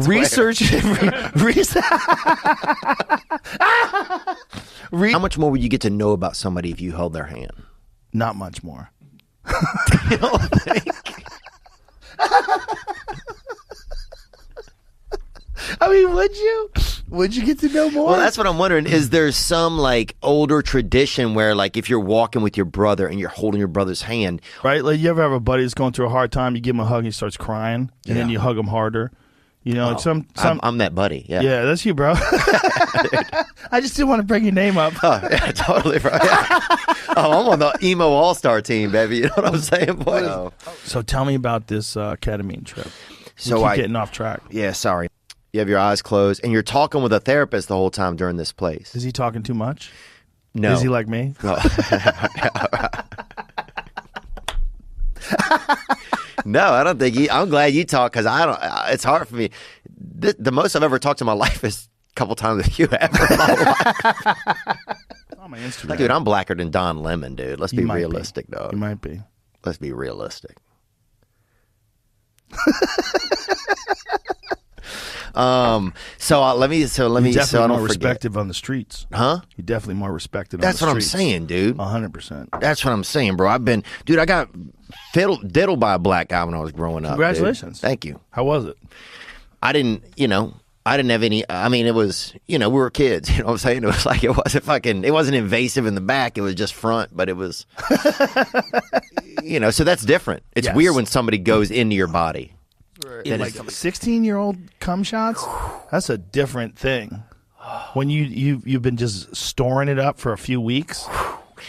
Research. How much more would you get to know about somebody if you held their hand? Not much more. You don't think? I mean, would you? Would you get to know more? Well, that's what I'm wondering. Is there some like older tradition where like if you're walking with your brother and you're holding your brother's hand, right? Like you ever have a buddy that's going through a hard time, you give him a hug and he starts crying, and then you hug him harder. You know, like I'm that buddy. Yeah, yeah, that's you, bro. I just didn't want to bring your name up. Oh, yeah, totally, bro. Yeah. Oh, I'm on the emo all-star team, baby. You know what I'm saying, boy? Oh. So tell me about this ketamine trip. So keep getting off track. Yeah, sorry. You have your eyes closed, and you're talking with a therapist the whole time during this place. Is he talking too much? No. Is he like me? No. No, I don't think I'm glad you talk because I don't. It's hard for me. The most I've ever talked in my life is a couple times with you ever in my life. On my Instagram. Like, dude, I'm blacker than Don Lemon, dude. Let's be realistic, dog. You might be. Let's be realistic. Let me. You're definitely so I don't more forget. respected on the streets. Huh? You're definitely more respected. That's on the what streets. I'm saying, dude. 100%. That's what I'm saying, bro. I got diddled by a black guy when I was growing up. Congratulations. Dude. Thank you. How was it? I didn't have any. I mean, it was, we were kids. You know what I'm saying? It was like it wasn't invasive in the back. It was just front, but it was, so that's different. It's weird when somebody goes into your body. Like 16-year-old cum shots? That's a different thing. When you've been just storing it up for a few weeks.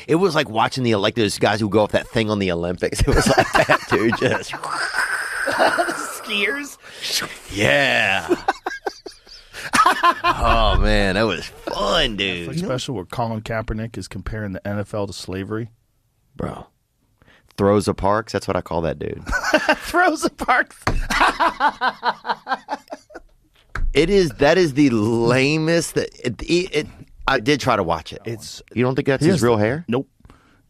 It was like watching those guys who go off that thing on the Olympics. It was like that, dude. Just skiers. Yeah. Oh man, that was fun, dude. It's special where Colin Kaepernick is comparing the NFL to slavery, bro. Rosa Parks, that's what I call that dude. Rosa Parks. That is the lamest. I did try to watch it. You don't think that's his real hair? Nope.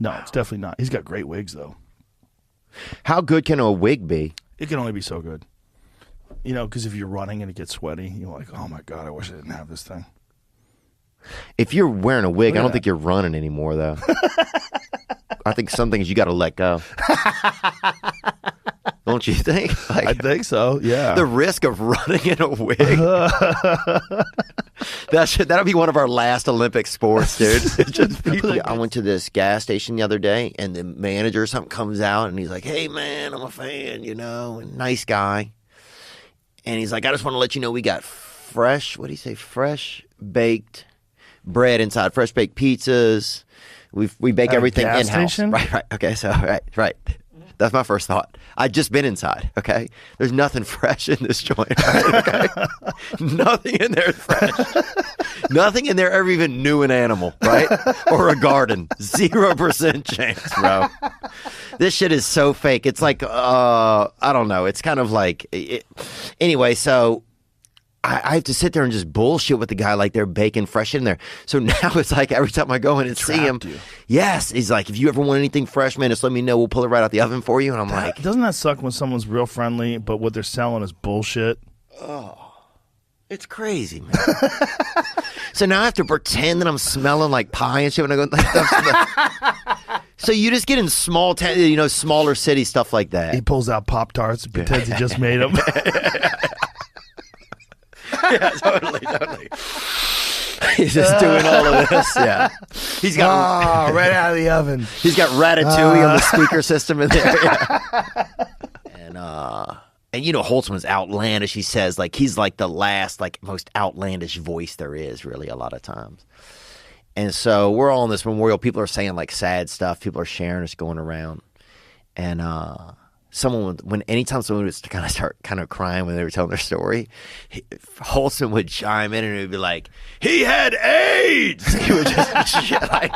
No, it's definitely not. He's got great wigs though. How good can a wig be? It can only be so good. Because if you're running and it gets sweaty, you're like, oh my God, I wish I didn't have this thing. If you're wearing a wig, I don't think you're running anymore though. I think some things you got to let go. Don't you think? Like, I think so, yeah. The risk of running in a wig. That'll be one of our last Olympic sports, dude. I went to this gas station the other day, and the manager or something comes out, and he's like, hey, man, I'm a fan, and nice guy. And he's like, I just want to let you know we got fresh baked bread inside, fresh baked pizzas. We bake everything in-house. Right. Okay, so right. That's my first thought. I'd just been inside, okay? There's nothing fresh in this joint, right? Okay? Nothing in there is fresh. Nothing in there ever even knew an animal, right? Or a garden. 0% chance, bro. This shit is so fake. It's like, I don't know. It's kind of like, anyway, so I have to sit there and just bullshit with the guy like they're baking fresh in there. So now it's like every time I go in and see him, yes, he's like, if you ever want anything fresh, man, just let me know. We'll pull it right out the oven for you. And I'm like, doesn't that suck when someone's real friendly, but what they're selling is bullshit? Oh, it's crazy, man. So now I have to pretend that I'm smelling like pie and shit when I go. So you just get in smaller city stuff like that. He pulls out Pop-Tarts and pretends he just made them. Yeah, totally. He's just doing all of this. Yeah, he's got right out of the oven. He's got Ratatouille on the speaker system in there. Yeah. And Holtzman's outlandish. He says like he's like the last most outlandish voice there is, really, a lot of times. And so we're all in this memorial. People are saying like sad stuff. People are sharing. It's going around, and anytime someone was to kind of crying when they were telling their story, Holtzman would chime in and it would be like, he had AIDS. He would just shit like,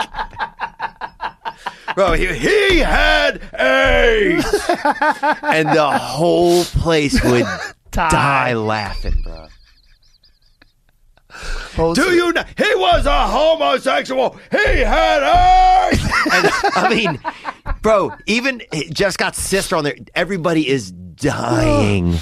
bro, he had AIDS, and the whole place would die laughing, bro. Do you know he was a homosexual? He had AIDS. And I mean, bro, even Jeff Scott's sister on there, everybody is dying.